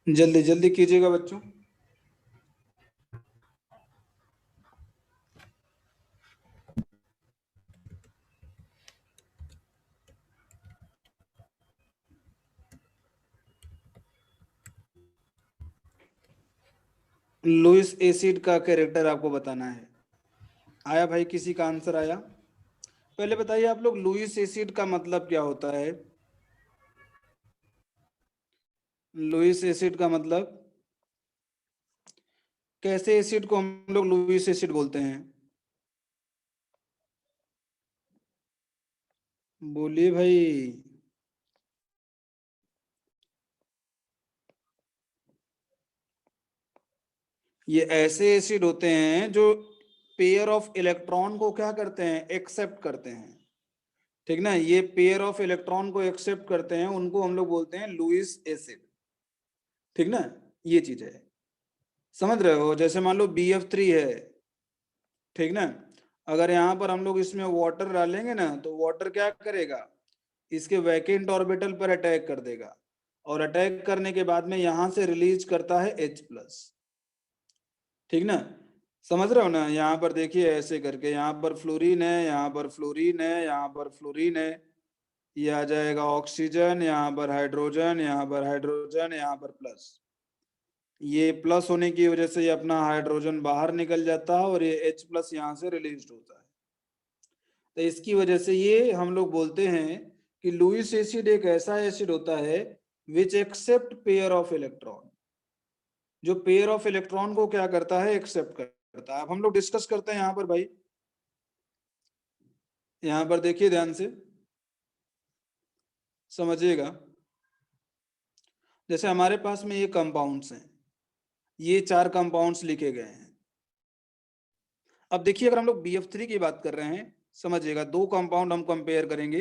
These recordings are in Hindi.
जल्दी जल्दी कीजिएगा बच्चों। लुइस एसिड का कैरेक्टर आपको बताना है। आया भाई, किसी का आंसर आया? पहले बताइए आप लोग, लुइस एसिड का मतलब क्या होता है? लुइस एसिड का मतलब, कैसे एसिड को हम लोग लुइस एसिड बोलते हैं? बोलिए भाई। ये ऐसे एसिड होते हैं जो पेयर ऑफ इलेक्ट्रॉन को क्या करते हैं, एक्सेप्ट करते हैं। ठीक ना, ये पेयर ऑफ इलेक्ट्रॉन को एक्सेप्ट करते हैं, उनको हम लोग बोलते हैं लुइस एसिड। ठीक ना, ये चीज है। समझ रहे हो? जैसे मान लो BF3 है, ठीक ना, अगर यहाँ पर हम लोग इसमें वाटर डालेंगे ना, तो वाटर क्या करेगा, इसके वैकेंट ऑर्बिटल पर अटैक कर देगा, और अटैक करने के बाद में यहां से रिलीज करता है H+। ठीक ना, समझ रहे हो ना? यहाँ पर देखिए ऐसे करके, यहाँ पर फ्लोरीन है, यहाँ पर फ्लोरीन है, यहाँ पर फ्लोरीन है, ये आ जाएगा ऑक्सीजन, यहाँ पर हाइड्रोजन, यहाँ पर हाइड्रोजन, यहाँ पर प्लस। ये प्लस होने की वजह से ये अपना हाइड्रोजन बाहर निकल जाता है, और ये H+ यहाँ से रिलीज होता है। तो इसकी वजह से ये हम लोग बोलते हैं कि लुईस एसिड एक ऐसा एसिड होता है which accept pair of electron, जो पेयर ऑफ इलेक्ट्रॉन को क्या करता है, एक्सेप्ट करता है। अब हम लोग डिस्कस करते हैं यहाँ पर भाई, यहाँ पर देखिए ध्यान से समझिएगा। जैसे हमारे पास में ये कंपाउंड्स हैं, ये 4 कंपाउंड्स लिखे गए हैं। अब देखिए, अगर हम लोग BF3 की बात कर रहे हैं, समझिएगा, 2 कंपाउंड हम कंपेयर करेंगे,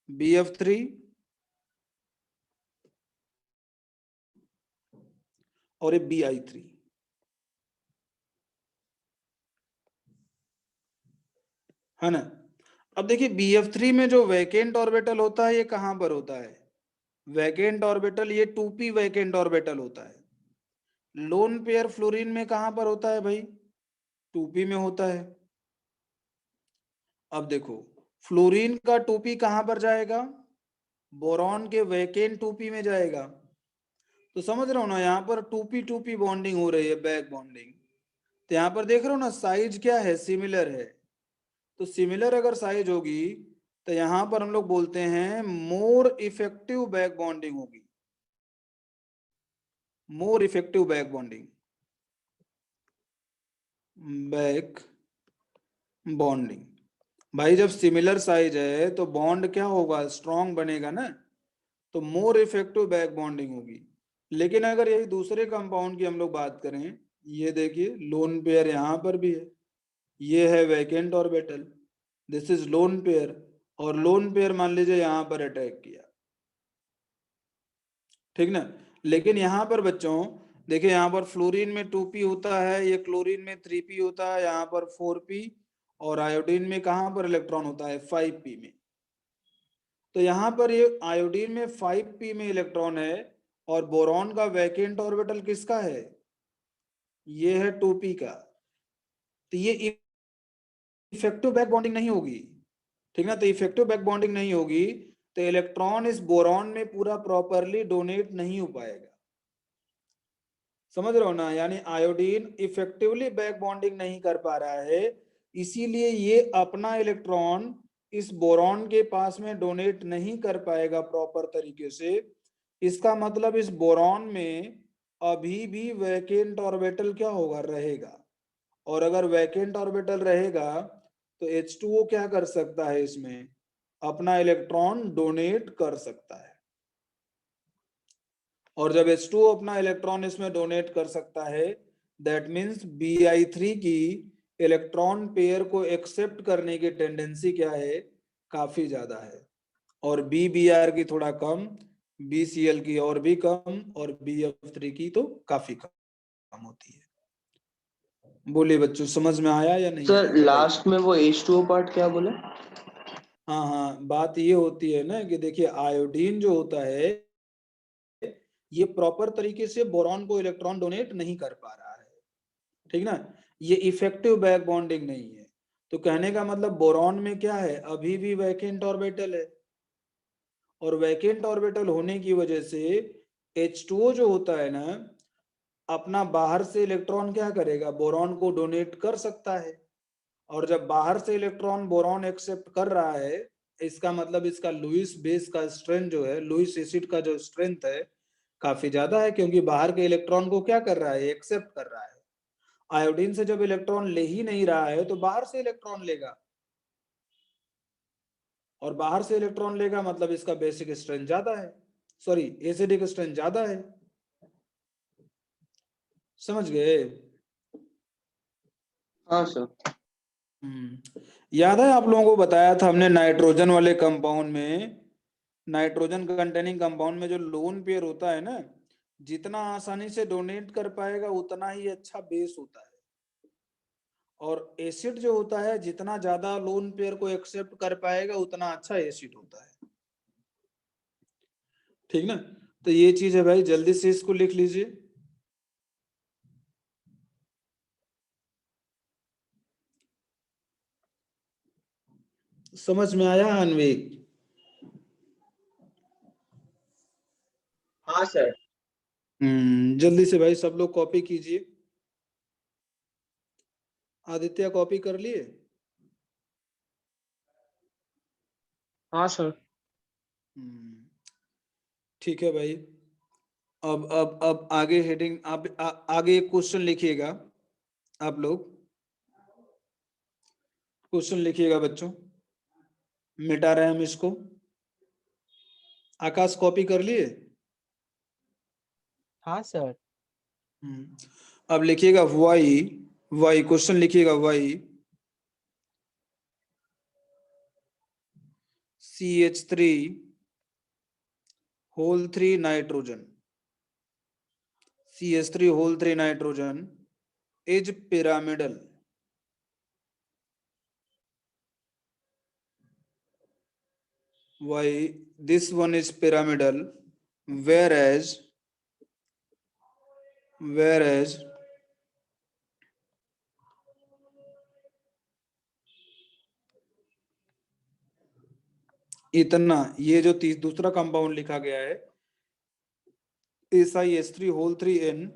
BF3 और ये Bi3, है ना। अब देखिए BF3 में जो वैकेंट ऑर्बिटल होता है, ये कहां पर होता है? वैकेंट ऑर्बिटल, ये 2p वैकेंट ऑर्बिटल होता है। लोन पेयर फ्लोरीन में कहां पर होता है भाई? 2p में होता है। अब देखो, फ्लोरीन का 2p कहां पर जाएगा? बोरॉन के वैकेंट 2p में जाएगा। तो समझ रहे हो ना, यहाँ पर 2p बॉन्डिंग हो रही है, बैक बॉन्डिंग। तो यहाँ पर देख रहे हो ना, साइज क्या है, सिमिलर है। तो सिमिलर अगर साइज होगी, तो यहां पर हम लोग बोलते हैं मोर इफेक्टिव बैक बॉन्डिंग होगी, more effective back bonding, back bonding. भाई जब सिमिलर साइज है तो बॉन्ड क्या होगा, स्ट्रॉन्ग बनेगा ना, तो मोर इफेक्टिव बैक बॉन्डिंग होगी। लेकिन अगर यही दूसरे कंपाउंड की हम लोग बात करें, ये देखिए लोन पेयर यहां पर भी है, ये है vacant orbital, this is lone pair, और लोन पेयर मान लीजिए यहां पर अटैक किया। ठीक ना, लेकिन यहाँ पर बच्चों देखिए, यहाँ पर फ्लोरीन में 2p होता है, ये क्लोरीन में 3p होता है, यहाँ पर 4p, और आयोडीन में कहाँ पर इलेक्ट्रॉन होता है, 5p में। तो यहाँ पर ये आयोडीन में 5p में इलेक्ट्रॉन है, और बोरॉन का वैकेंट ऑर्बिटल किसका है, ये है 2p का। तो ये इफेक्टिव बैक बॉन्डिंग नहीं होगी। ठीक ना, तो इफेक्टिव बैक बॉन्डिंग नहीं होगी, तो इलेक्ट्रॉन इस बोरॉन में पूरा प्रॉपरली डोनेट नहीं हो पाएगा। समझ रहे हो ना, यानी आयोडीन इफेक्टिवली बैक बॉन्डिंग नहीं कर पा रहा है, इसीलिए ये अपना इलेक्ट्रॉन इस बोरॉन के पास में डोनेट नहीं कर पाएगा प्रॉपर तरीके से। इसका मतलब इस बोरॉन में अभी भी वैकेंट ऑर्बिटल क्या होगा, रहेगा। और अगर वैकेंट ऑर्बिटल रहेगा, तो H2O क्या कर सकता है, इसमें अपना इलेक्ट्रॉन डोनेट कर सकता है। और जब H2O अपना इलेक्ट्रॉन इसमें डोनेट कर सकता है, दैट मीन्स Bi3 की इलेक्ट्रॉन पेयर को एक्सेप्ट करने की टेंडेंसी क्या है, काफी ज्यादा है। और BBr की थोड़ा कम, BCl की और भी कम, और BF3 की तो काफी कम होती है। बोलिए बच्चों, समझ में आया या नहीं सर आया, बताइए। लास्ट में वो H2O पार्ट क्या बोले? हाँ हाँ, बात ये होती है ना कि देखिए आयोडीन जो होता है, ये प्रॉपर तरीके से बोरॉन को इलेक्ट्रॉन डोनेट नहीं कर पा रहा है, ठीक ना। ये इफेक्टिव बैक बॉन्डिंग नहीं है। तो कहने का मतलब बोरॉन में क्या है, अभी भी वैकेंट ऑर्बिटल है, और वैकेंट ऑर्बिटल होने की वजह से H2O जो होता है ना, अपना बाहर से इलेक्ट्रॉन क्या करेगा, बोरॉन को डोनेट कर सकता है। और जब बाहर से इलेक्ट्रॉन बोरॉन एक्सेप्ट कर रहा है, इसका मतलब इसका लुईस बेस का स्ट्रेंथ जो है, लुईस एसिड का जो स्ट्रेंथ है काफी ज्यादा है, क्योंकि बाहर के इलेक्ट्रॉन को क्या कर रहा है, एक्सेप्ट कर रहा है। आयोडीन से जब इलेक्ट्रॉन ले ही नहीं रहा है तो बाहर से इलेक्ट्रॉन लेगा, और बाहर से इलेक्ट्रॉन लेगा मतलब इसका बेसिक स्ट्रेंथ ज्यादा है, सॉरी एसिडिक स्ट्रेंथ ज्यादा है। समझ गए? हाँ सर। याद है आप लोगों को बताया था हमने, नाइट्रोजन वाले कंपाउंड में, नाइट्रोजन कंटेनिंग कंपाउंड में जो लोन पेयर होता है ना, जितना आसानी से डोनेट कर पाएगा उतना ही अच्छा बेस होता है। और एसिड जो होता है, जितना ज्यादा लोन पेयर को एक्सेप्ट कर पाएगा उतना अच्छा एसिड होता है, ठीक ना। तो ये चीज है भाई, जल्दी से इसको लिख लीजिए। समझ में आया अनवेक? हाँ सर। जल्दी से भाई सब लोग कॉपी कीजिए। आदित्य कॉपी कर लिए? हाँ सर। हम्म, ठीक है भाई। अब आगे हेडिंग, आप आगे एक क्वेश्चन लिखिएगा। आप लोग क्वेश्चन लिखिएगा बच्चों, मिटा रहे हैं हम इसको। आकाश कॉपी कर लिए? हाँ सर। अब लिखिएगा वाई, वाई क्वेश्चन लिखिएगा, why CH3 whole 3 nitrogen, CH3 whole 3 nitrogen is pyramidal. Why this one is pyramidal, whereas इतना, ये जो दूसरा कंपाउंड लिखा गया है SiH3 whole 3n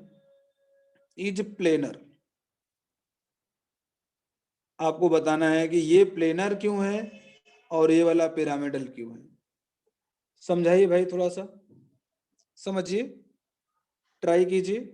is planar. आपको बताना है कि ये प्लेनर क्यों है और ये वाला पिरामिडल क्यों है। समझाइए भाई, थोड़ा सा समझिए, ट्राई कीजिए।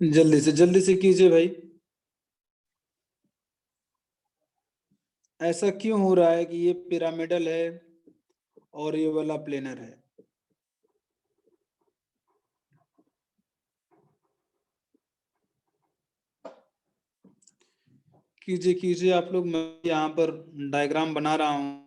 जल्दी से कीजिए भाई। ऐसा क्यों हो रहा है कि ये पिरामिडल है और ये वाला प्लेनर है? कीजिए कीजिए आप लोग, मैं यहाँ पर डायग्राम बना रहा हूँ।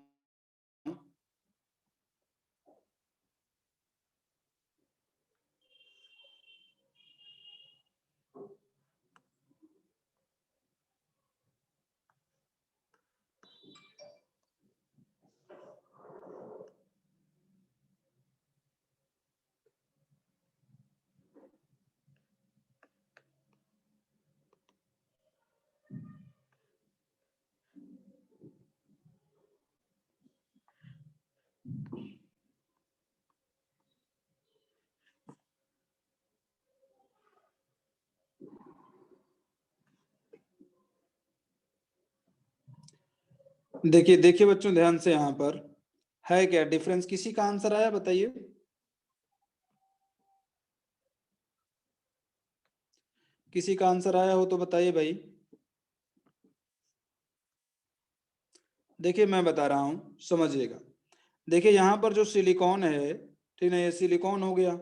देखिए देखिए बच्चों, ध्यान से, यहाँ पर है क्या डिफरेंस? किसी का आंसर आया बताइए? किसी का आंसर आया हो तो बताइए भाई। देखिए मैं बता रहा हूं, समझिएगा। देखिए यहाँ पर जो सिलिकॉन है, ठीक ना, ये सिलिकॉन हो गया,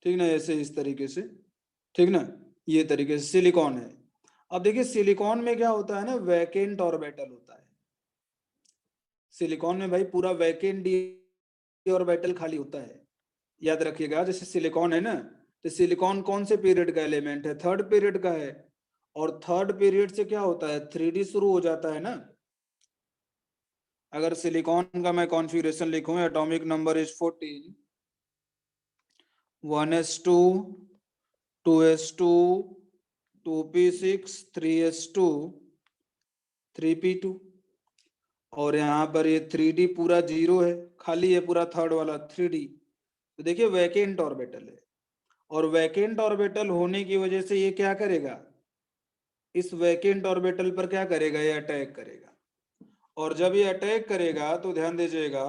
ठीक ना, ऐसे इस तरीके से, ठीक ना, ये तरीके से सिलिकॉन है। अब देखिए सिलिकॉन में क्या होता है ना, वैकेंट ऑर्बिटल होता है। सिलिकॉन में भाई पूरा वैकेंट डी ऑर्बिटल खाली होता है। याद रखिएगा, जैसे सिलिकॉन है ना, तो सिलिकॉन कौन से पीरियड का एलिमेंट है? थर्ड पीरियड का है। और थर्ड पीरियड से क्या होता है, 3D शुरू हो जाता है ना। अगर सिलिकॉन का मैं कॉन्फ़िगरेशन लिखूं, atomic number is 14, 1s2, 2s2, 2p6, 3s2, 3p2, और यहाँ पर ये 3D पूरा 0 है, खाली है पूरा थर्ड वाला 3D। तो देखिए वैकेंट ऑर्बिटल है, और वैकेंट ऑर्बिटल होने की वजह से ये क्या करेगा, इस वैकेंट ऑर्बिटल पर क्या करेगा, ये अटैक करेगा। और जब ये अटैक करेगा तो ध्यान दीजिएगा,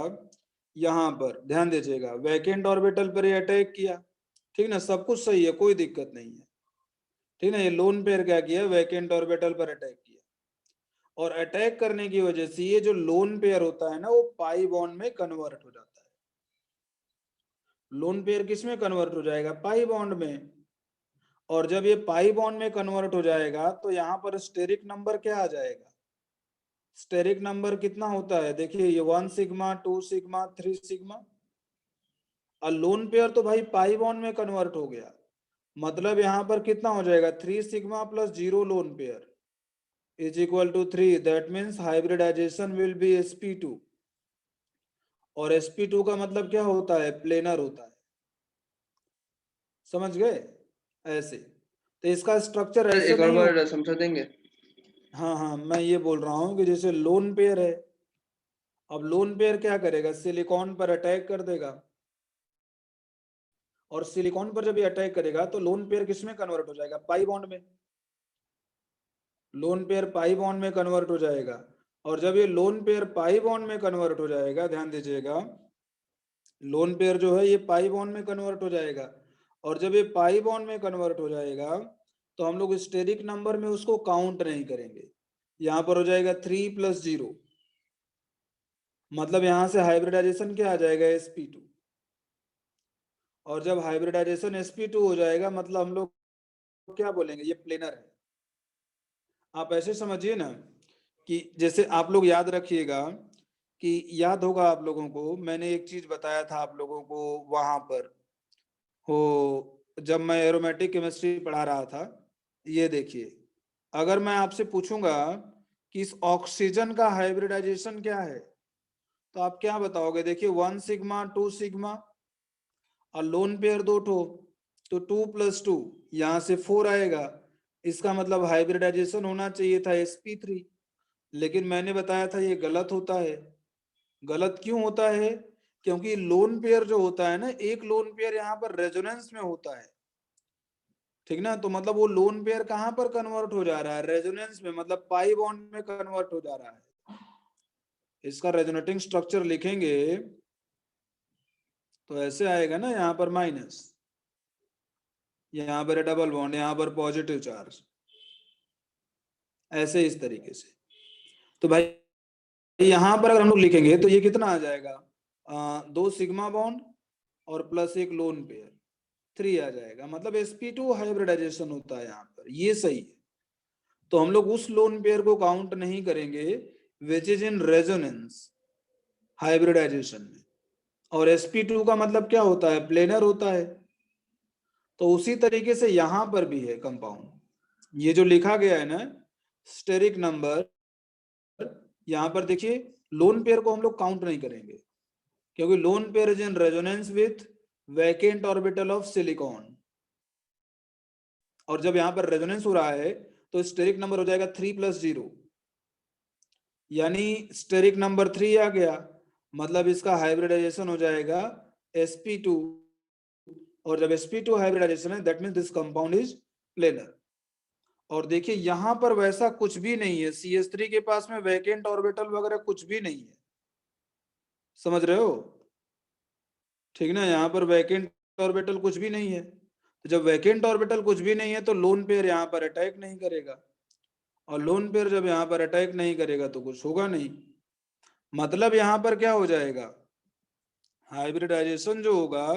यहाँ पर ध्यान दीजिएगा, वैकेंट ऑर्बिटल पर ये अटैक किया, ठीक ना, सब कुछ सही है, कोई दिक्कत नहीं है, ठीक ना। ये लोन पेयर क्या किया, वैकेंट ऑर्बिटल पर अटैक किया, और अटैक करने की वजह से ये जो लोन पेयर होता है ना, वो पाई बॉन्ड में कन्वर्ट हो जाता है। लोन पेयर किस में कन्वर्ट हो जाएगा, पाई बॉन्ड में। और जब ये पाई बॉन्ड में कन्वर्ट हो जाएगा तो यहाँ पर स्टेरिक नंबर क्या आ जाएगा, स्टेरिक नंबर कितना होता है, देखिए ये 1 सिग्मा, 2 सिग्मा, 3 सिग्मा। और लोन पेयर तो भाई पाई बॉन्ड में कन्वर्ट हो गया, मतलब यहाँ पर कितना हो जाएगा, 3 sigma plus 0 lone pair is equal to 3। That means hybridisation will be sp2। और sp2 का मतलब क्या होता है, प्लेनर होता है। समझ गए? ऐसे तो इसका स्ट्रक्चर सर ऐसे एक और नहीं हो। बार समझा देंगे? हाँ हाँ, मैं ये बोल रहा हूँ कि जैसे लोन पेयर है, अब लोन पेयर क्या करेगा, सिलिकॉन पर अटैक कर देगा, और सिलिकॉन पर जब ये अटैक करेगा तो लोन पेयर किस में कन्वर्ट हो जाएगा, पाई बॉन्ड में। लोन पेयर पाई बॉन्ड में कन्वर्ट हो जाएगा, और जब ये लोन पेयर पाई बॉन्ड में कन्वर्ट हो जाएगा, ध्यान दीजिएगा, लोन पेयर जो है ये पाई बॉन्ड में कन्वर्ट हो जाएगा, और जब ये पाई बॉन्ड में कन्वर्ट हो जाएगा तो हम लोग स्टेरिक नंबर में उसको काउंट नहीं करेंगे। यहाँ पर हो जाएगा 3 + 0, मतलब यहाँ से हाइब्रिडाइजेशन क्या आ जाएगा, sp2। और जब हाइब्रिडाइजेशन sp2 हो जाएगा, मतलब हम लोग क्या बोलेंगे, ये प्लेनर है। आप ऐसे समझिए ना, कि जैसे आप लोग याद रखिएगा, कि याद होगा आप लोगों को, मैंने एक चीज बताया था आप लोगों को वहां पर, हो, जब मैं एरोमेटिक केमिस्ट्री पढ़ा रहा था। ये देखिए, अगर मैं आपसे पूछूंगा कि इस ऑक्सीजन का हाइब्रिडाइजेशन क्या है, तो आप क्या बताओगे? देखिए 1 सिग्मा, 2 सिग्मा, और लोन पेयर 2 ठो, तो 2 + 2, यहाँ से 4 आएगा। इसका मतलब हाइब्रिडाइजेशन होना चाहिए था sp3। लेकिन मैंने बताया था ये गलत होता है। गलत क्यों होता है? क्योंकि लोन पेयर जो होता है ना, एक लोन पेयर यहाँ पर रेजोनेंस में होता है, ठीक ना। तो मतलब वो लोन पेयर कहाँ पर कन्वर्ट हो जा रहा है, रेजोनेंस में, मतलब पाई बॉन्ड में कन्वर्ट हो जा रहा है। इसका रेजोनेटिंग स्ट्रक्चर लिखेंगे तो ऐसे आएगा ना, यहाँ पर माइनस, यहाँ पर डबल बॉन्ड, यहाँ पर पॉजिटिव चार्ज, ऐसे इस तरीके से। तो भाई यहाँ पर अगर हम लोग लिखेंगे तो ये कितना आ जाएगा, 2 सिग्मा बॉन्ड और प्लस एक लोन पेयर, 3 आ जाएगा। मतलब sp2 हाइब्रिडाइजेशन होता है यहाँ पर, ये सही है। तो हम लोग उस लोन पेयर को काउंट नहीं करेंगे which is in resonance hybridisation में। और sp2 का मतलब क्या होता है, प्लेनर होता है। तो उसी तरीके से यहां पर भी है कंपाउंड, ये जो लिखा गया है ना स्टेरिक नंबर, यहां पर देखिए लोन पेयर को हम लोग काउंट नहीं करेंगे, क्योंकि loan pair is in resonance with vacant orbital of silicon. और जब यहां पर रेजोनेंस हो रहा है तो स्टेरिक नंबर हो जाएगा 3+0, यानी स्टेरिक नंबर 3 आ गया। मतलब इसका हाइब्रिडाइजेशन हो जाएगा sp2, और जब sp2 हाइब्रिडाइजेशन है that means this compound is planar. और देखिए यहां पर वैसा कुछ भी नहीं है, CH3 के पास में वैकेंट ऑर्बिटल वगैरह कुछ भी नहीं है, समझ रहे हो, ठीक ना। यहाँ पर वैकेंट ऑर्बिटल कुछ भी नहीं है, तो जब वैकेंट ऑर्बिटल कुछ भी नहीं है तो लोन पेयर यहाँ पर अटैक नहीं करेगा, और लोन पेयर जब यहाँ पर अटैक नहीं करेगा तो कुछ होगा नहीं। मतलब यहाँ पर क्या हो जाएगा, हाइब्रिडाइजेशन जो होगा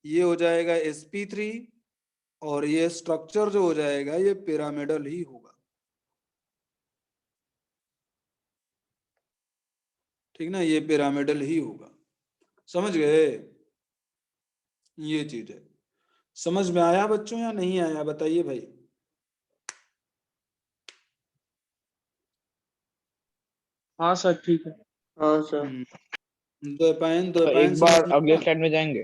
ये हो जाएगा sp3, और ये स्ट्रक्चर जो हो जाएगा ये पिरामिडल ही होगा, ठीक ना, ये पिरामिडल ही होगा। समझ गए, ये चीज है। समझ में आया बच्चों या नहीं आया, बताइए भाई। हाँ सर ठीक है। हाँ सर। द्वैपायन तो द्वैपायन एक समझ बार में अगले आया? स्लाइड में जाएंगे।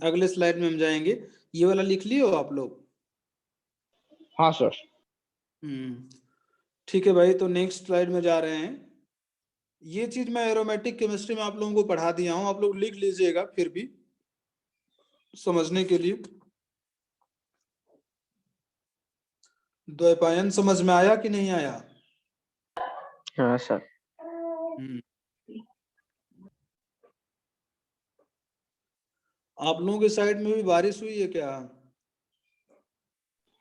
अगले स्लाइड में हम जाएंगे। ये वाला लिख लिए हो आप लोग? हाँ सर। ठीक है भाई, तो नेक्स्ट स्लाइड में जा रहे हैं। ये चीज मैं एरोमेटिक केमिस्ट्री में आप लोगों को पढ़ा दिया हूं, आप लोग लिख लीजिएगा फिर भी समझने के लिए। द्वैपायन समझ में आया कि नहीं आया? हाँ सर। हम्म, आप लोगों के साइड में भी बारिश हुई है क्या?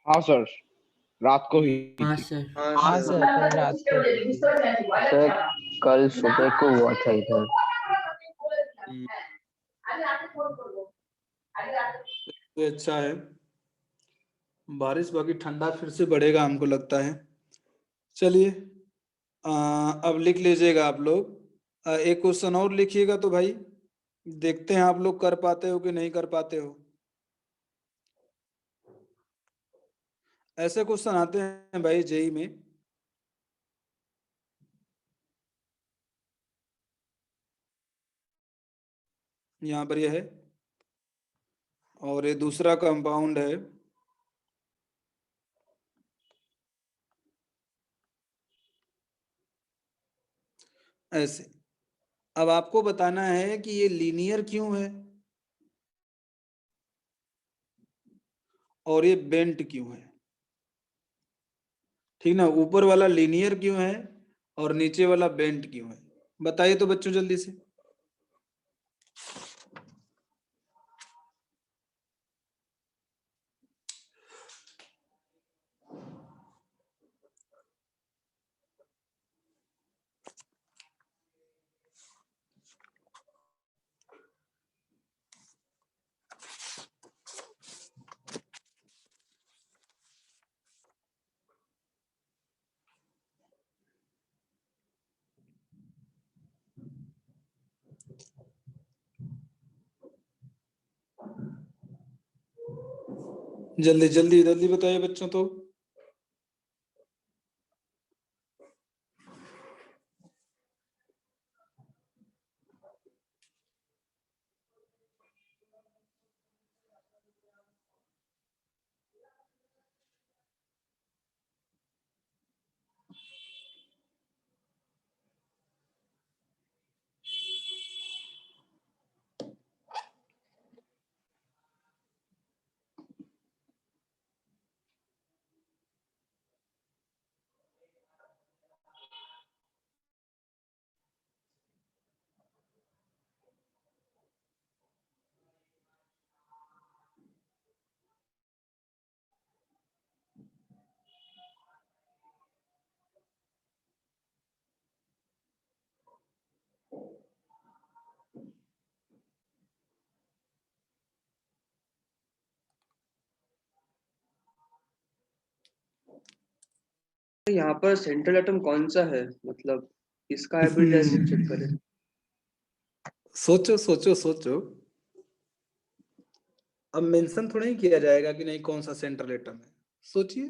हाँ सर, रात को ही हाँ थी। सर। हाँ सर। कल रात को हुई थी। सर कल सुबह को हुआ था इधर। हम्म, तो अच्छा है बारिश, बाकी ठंडा फिर से बढ़ेगा हमको लगता है। चलिए, अब लिख लीजिएगा आप लोग। एक क्वेश्चन और लिखिएगा तो भाई देखते हैं आप लोग कर पाते हो कि नहीं कर पाते हो। ऐसे क्वेश्चन आते हैं भाई जेई में। यहाँ पर यह है, और ये दूसरा कंपाउंड है, ऐसे। अब आपको बताना है कि ये लीनियर क्यों है और ये बेंट क्यों है, ठीक ना। ऊपर वाला लीनियर क्यों है और नीचे वाला बेंट क्यों है, बताइए तो बच्चों जल्दी से। जल्दी जल्दी जल्दी बताइए बच्चों तो। यहाँ पर सेंट्रल एटम कौन सा है, मतलब इसका हाइब्रिडाइजेशन चेक करें। सोचो सोचो सोचो। अब मेंशन थोड़ा ही किया जाएगा कि नहीं कौन सा सेंट्रल एटम है, सोचिए।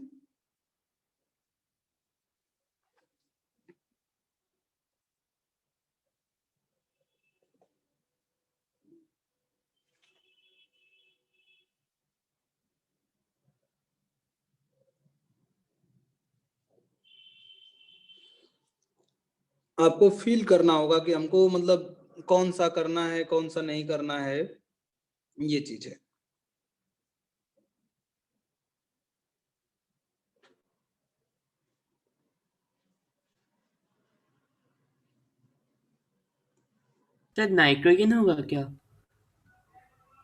आपको फील करना होगा कि हमको मतलब कौन सा करना है कौन सा नहीं करना है, ये चीज है। शायद नाइट्रोजन होगा क्या?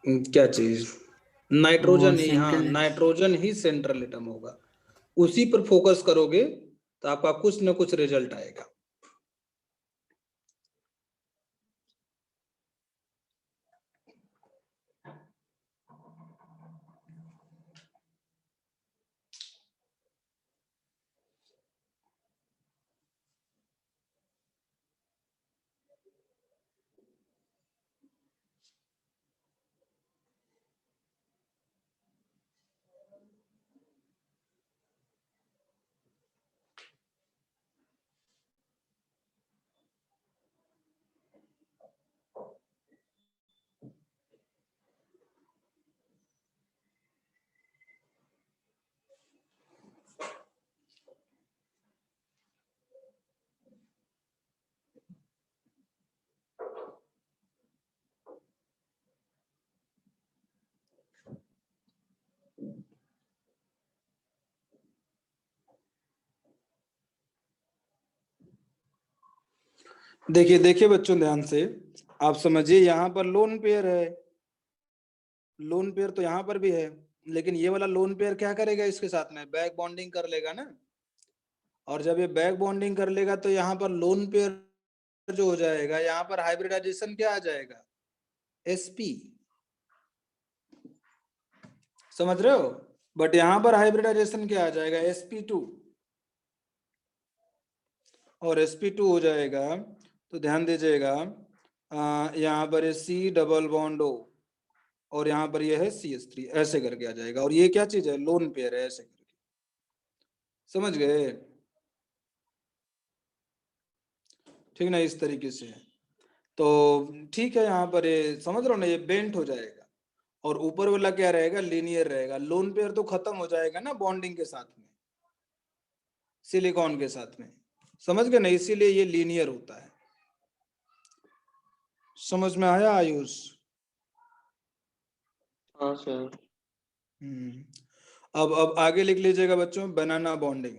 क्या चीज? वो नाइट्रोजन ही, हाँ सेंट्रल। नाइट्रोजन ही सेंट्रल एटम होगा। उसी पर फोकस करोगे तो आपका कुछ ना कुछ रिजल्ट आएगा। देखिए देखिए बच्चों, ध्यान से आप समझिए। यहाँ पर लोन पेयर है, लोन पेयर तो यहाँ पर भी है, लेकिन ये वाला लोन पेयर क्या करेगा, इसके साथ में बैक बॉन्डिंग कर लेगा ना। और जब ये बैक बॉन्डिंग कर लेगा तो यहाँ पर लोन पेयर जो हो जाएगा, यहाँ पर हाइब्रिडाइजेशन क्या आ जाएगा, sp। समझ रहे हो? बट यहाँ पर हाइब्रिडाइजेशन क्या आ जाएगा, sp2। और sp2 हो जाएगा तो ध्यान दीजिएगा, यहाँ पर C डबल बॉन्ड O और यहाँ पर ये है CH3, ऐसे करके आ जाएगा। और ये क्या चीज है, लोन पेयर है, ऐसे करके। समझ गए? ठीक ना, इस तरीके से है। तो ठीक है, यहाँ पर ये समझ रहे हो ना, ये बेंट हो जाएगा। और ऊपर वाला क्या रहेगा, लीनियर रहेगा। लोन पेयर तो खत्म हो जाएगा ना बॉन्डिंग के साथ में, सिलिकॉन के साथ में। समझ गए ना, इसीलिए ये लीनियर होता है। समझ में आया आयुष? हाँ सर। अब आगे लिख लीजिएगा बच्चों, बनाना बॉन्डिंग।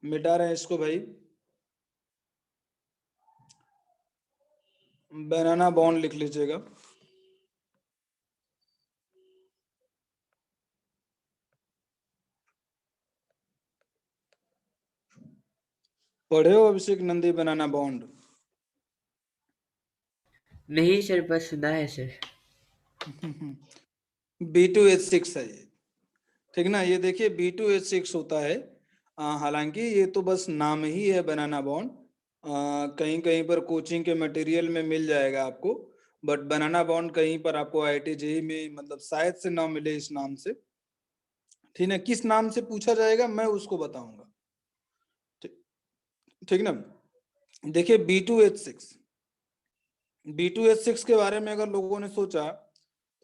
मिटा रहे हैं इसको भाई। बनाना बॉन्ड लिख लीजिएगा। पढ़े हो अभिषेक नंदी बनाना बॉन्ड? नहीं सर, बस सुना है सर। B2H6 है ये, ठीक ना। ये देखिए B2H6 होता है। हालांकि ये तो बस नाम ही है बनाना बॉन्ड। कहीं कहीं पर कोचिंग के मटेरियल में मिल जाएगा आपको, बट बनाना बॉन्ड कहीं पर आपको IIT JEE में मतलब शायद से ना मिले इस नाम से। ठीक है, किस नाम से पूछा जाएगा मैं उसको बताऊंगा। ठीक ना। देखिए B2H6, B2H6 के बारे में अगर लोगों ने सोचा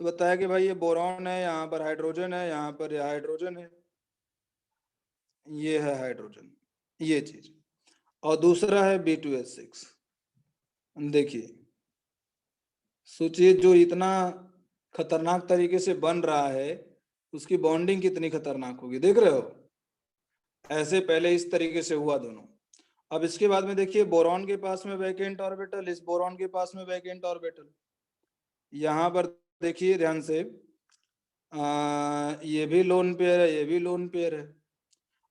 तो बताया कि भाई ये बोरॉन है, यहाँ पर हाइड्रोजन है, यहाँ पर ये हाइड्रोजन है, ये है हाइड्रोजन, ये चीज। और दूसरा है B2H6। देखिए सोचिए, जो इतना खतरनाक तरीके से बन रहा है उसकी बॉन्डिंग कितनी खतरनाक होगी, देख रहे हो? ऐसे पहले इस तरीके से हुआ दोनों। अब इसके बाद में देखिए, बोरॉन के पास में वैकेंट ऑर्बिटल, इस बोरॉन के पास में वैकेंट ऑर्बिटल। यहाँ पर देखिए ध्यान से, ये भी लोन पेयर है, ये भी लोन पेयर है।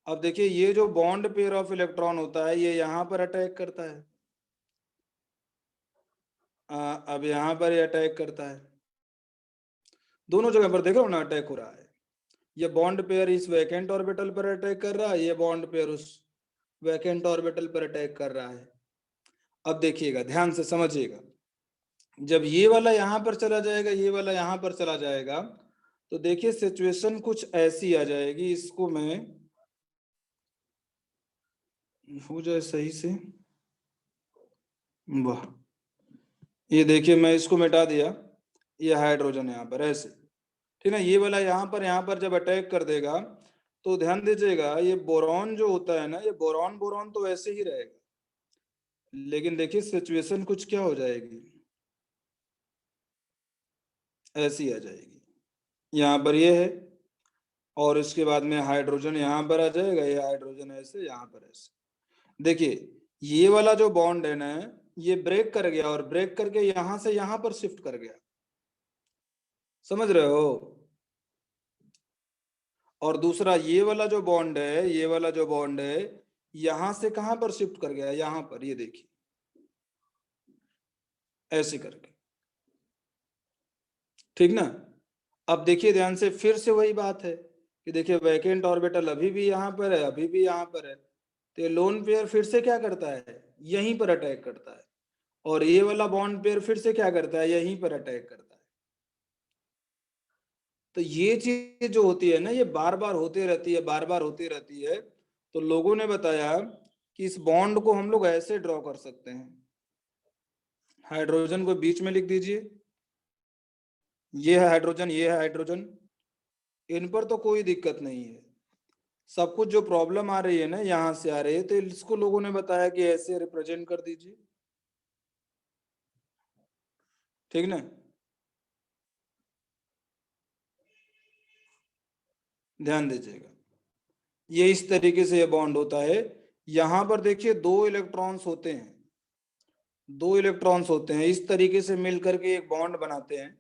अब देखिए ये जो बॉन्ड पेयर ऑफ इलेक्ट्रॉन होता है ये यहाँ पर अटैक करता है। अब यहाँ पर ये अटैक करता है, दोनों जगह पर देख रहे हो ना अटैक हो रहा है। ये बॉन्ड पेयर इस वैकेंट ऑर्बिटल पर अटैक कर रहा है, ये बॉन्ड पेयर उस वैकेंट ऑर्बिटल पर अटैक कर रहा है। अब देखिएगा, ध्यान से समझिएगा, जब ये वाला यहां पर चला जाएगा, ये वाला यहां पर चला जाएगा, तो देखिए सिचुएशन कुछ ऐसी आ जाएगी। इसको मैं हो जाए सही से, वाह, ये देखिए मैं इसको मिटा दिया, ये हाइड्रोजन यहाँ पर ऐसे, ठीक है। ये वाला यहाँ पर जब अटैक कर देगा तो ध्यान दीजिएगा, ये बोरॉन जो होता है ना, ये बोरॉन बोरॉन तो वैसे ही रहेगा, लेकिन देखिए सिचुएशन कुछ क्या हो जाएगी, ऐसी आ जाएगी। यहाँ पर ये है, और इसके बाद में हाइड्रोजन यहाँ पर आ जाएगा, ये हाइड्रोजन ऐसे, यहाँ पर ऐसे। देखिए ये वाला जो बॉन्ड है ना, ये ब्रेक कर गया, और ब्रेक करके यहां से यहां पर शिफ्ट कर गया, समझ रहे हो। और दूसरा ये वाला जो बॉन्ड है, ये वाला जो बॉन्ड है, यहां से कहां पर शिफ्ट कर गया, यहां पर, ये देखिए ऐसे करके, ठीक ना। अब देखिए ध्यान से, फिर से वही बात है कि देखिए वैकेंट ऑर्बिटल अभी भी यहाँ पर है, अभी भी यहाँ पर है, तो ये लोन पेयर फिर से क्या करता है, यहीं पर अटैक करता है, और ये वाला बॉन्ड पेयर फिर से क्या करता है, यहीं पर अटैक करता है। तो ये चीज जो होती है ना, ये बार बार होती रहती है, बार बार होती रहती है। तो लोगों ने बताया कि इस बॉन्ड को हम लोग ऐसे ड्रॉ कर सकते हैं, हाइड्रोजन को बीच में लिख दीजिए, ये है हाइड्रोजन, ये है हाइड्रोजन, इन पर तो कोई दिक्कत नहीं है। सब कुछ जो प्रॉब्लम आ रही है ना, यहां से आ रही है, तो इसको लोगों ने बताया कि ऐसे रिप्रेजेंट कर दीजिए, ठीक ना। ध्यान दीजिएगा, ये इस तरीके से ये बॉन्ड होता है। यहां पर देखिए दो इलेक्ट्रॉन्स होते हैं, दो इलेक्ट्रॉन्स होते हैं, इस तरीके से मिल करके एक बॉन्ड बनाते हैं।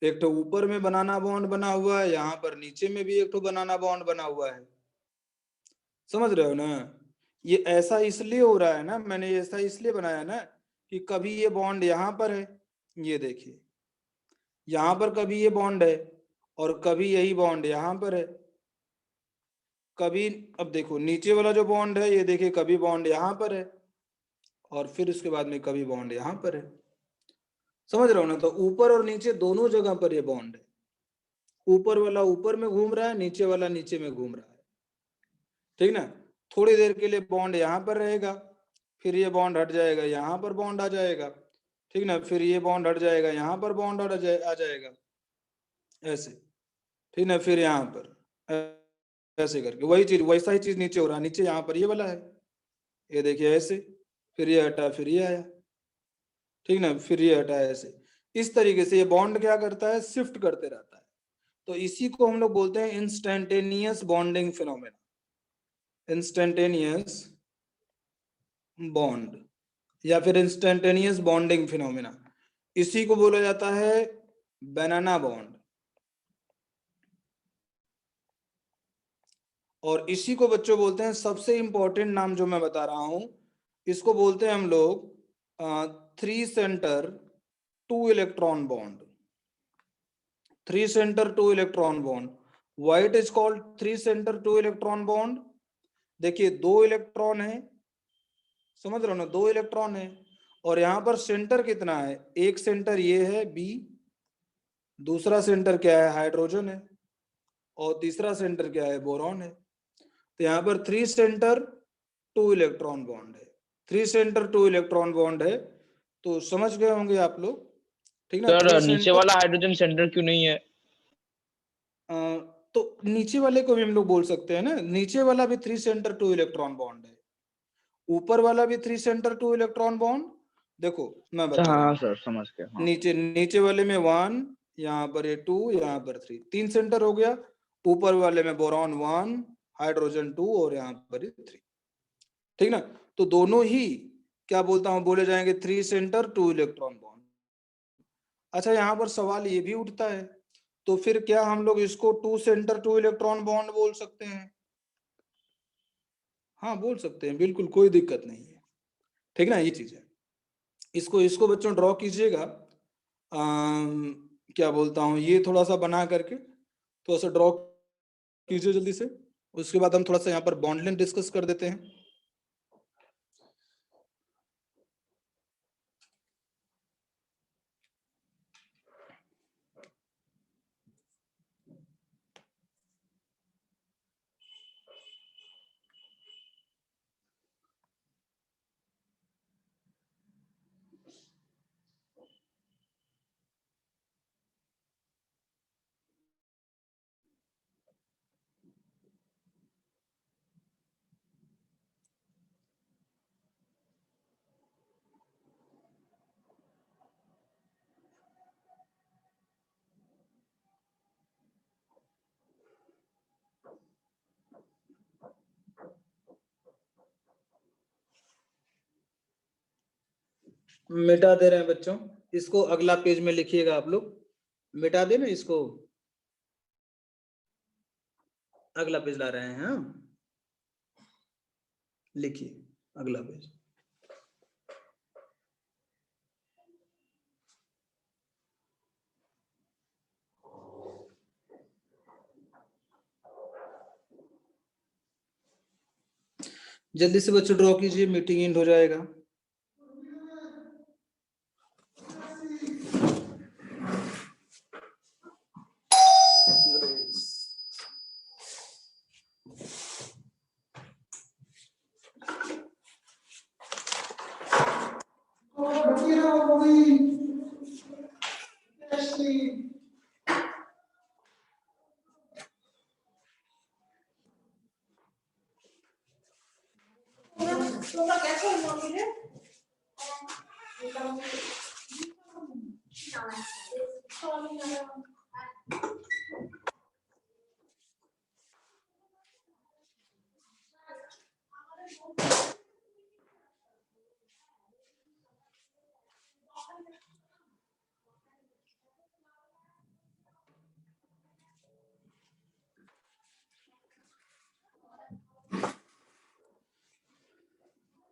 एक तो ऊपर में बनाना बॉन्ड बना हुआ है, यहाँ पर नीचे में भी एक तो बनाना बॉन्ड बना हुआ है, समझ रहे हो ना। ये ऐसा इसलिए हो रहा है ना, मैंने ऐसा इसलिए बनाया ना, कि कभी ये बॉन्ड यहाँ पर है, ये देखिए यहाँ पर कभी ये बॉन्ड है, और कभी यही बॉन्ड यहाँ पर है, कभी, अब देखो नीचे वाला जो बॉन्ड है, ये देखिए कभी बॉन्ड यहाँ पर है, और फिर उसके बाद में कभी बॉन्ड यहाँ पर है, समझ रहे हो ना। तो ऊपर और नीचे दोनों जगह पर ये बॉन्ड है, ऊपर वाला ऊपर में घूम रहा है, नीचे वाला नीचे में घूम रहा है, ठीक ना। थोड़ी देर के लिए बॉन्ड यहाँ पर रहेगा, फिर ये बॉन्ड हट जाएगा, यहाँ पर बॉन्ड आ जाएगा, ठीक ना, फिर ये बॉन्ड हट जाएगा, यहाँ पर बॉन्ड आ जाएगा ऐसे, ठीक ना, फिर यहाँ पर ऐसे करके वही चीज, वैसा ही चीज नीचे हो रहा है, नीचे यहाँ पर ये वाला है, ये देखिए ऐसे, फिर ये हटा, फिर ये आया, ठीक ना, फिर ये हटा, ऐसे इस तरीके से ये बॉन्ड क्या करता है, शिफ्ट करते रहता है। तो इसी को हम लोग बोलते हैं instantaneous bonding phenomena, instantaneous bond, या फिर इंस्टेंटेनियस बॉन्डिंग फिनोमेना, इसी को बोला जाता है बनाना बॉन्ड। और इसी को बच्चों बोलते हैं, सबसे इंपॉर्टेंट नाम जो मैं बता रहा हूं, इसको बोलते हैं हम लोग 3 centre 2 electron bond, 3 centre 2 electron bond. Why it is called 3 centre 2 electron bond, देखिए 2 इलेक्ट्रॉन है, समझ रहे हो ना, 2 इलेक्ट्रॉन है, और यहाँ पर सेंटर कितना है, एक सेंटर ये है बी, दूसरा सेंटर क्या है, हाइड्रोजन है, और तीसरा सेंटर क्या है, बोरॉन है। तो यहाँ पर 3 सेंटर 2 इलेक्ट्रॉन बॉन्ड है, 3 सेंटर 2 इलेक्ट्रॉन बॉन्ड है, तो समझ गए होंगे आप लोग, ठीक ना। सर 3 नीचे सेंटर, वाला हाइड्रोजन सेंटर क्यों नहीं है? तो नीचे वाले को भी हम लोग बोल सकते हैं ना, नीचे वाला भी 3 सेंटर 2 इलेक्ट्रॉन बॉन्ड है, ऊपर वाला भी 3 सेंटर 2 इलेक्ट्रॉन बॉन्ड। देखो मैं अच्छा बता हाँ रहा हाँ हूँ, सर, समझ गया। हाँ नीचे नीचे वाले में 1, यहाँ पर ये 2, यहाँ पर 3, 3 सेंटर हो गया। ऊपर वाले में बोरॉन 1, हाइड्रोजन 2, और यहाँ पर 3, ठीक ना। तो दोनों ही क्या बोलता हूँ, बोले जाएंगे 3 सेंटर 2 इलेक्ट्रॉन बॉन्ड। अच्छा यहाँ पर सवाल ये भी उठता है, तो फिर क्या हम लोग इसको 2 सेंटर 2 इलेक्ट्रॉन बॉन्ड बोल सकते हैं? हाँ बोल सकते हैं, बिल्कुल कोई दिक्कत नहीं है, ठीक ना। ये चीज है, इसको इसको बच्चों ड्रॉ कीजिएगा, क्या बोलता हूँ, ये थोड़ा सा बना करके थोड़ा सा ड्रॉ कीजिए जल्दी से। उसके बाद हम थोड़ा सा यहाँ पर बॉन्ड लेंथ डिस्कस कर देते हैं। मिटा दे रहे हैं बच्चों, इसको अगला पेज में लिखिएगा आप लोग। मिटा दे ना इसको, अगला पेज ला रहे हैं। हाँ, लिखिए अगला पेज। जल्दी से बच्चों ड्रॉ कीजिए, मीटिंग एंड हो जाएगा।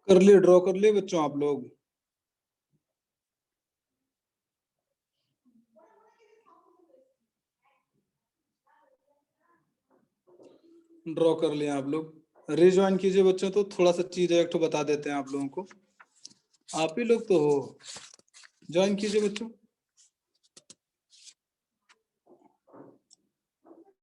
कर लिए, ड्रॉ कर लिए बच्चों आप लोग? ड्रॉ कर लिए आप लोग? रिज्वाइन कीजिए बच्चों, तो थोड़ा सा चीज एक तो बता देते हैं आप लोगों को। आप ही लोग तो हो, ज्वाइन कीजिए बच्चों।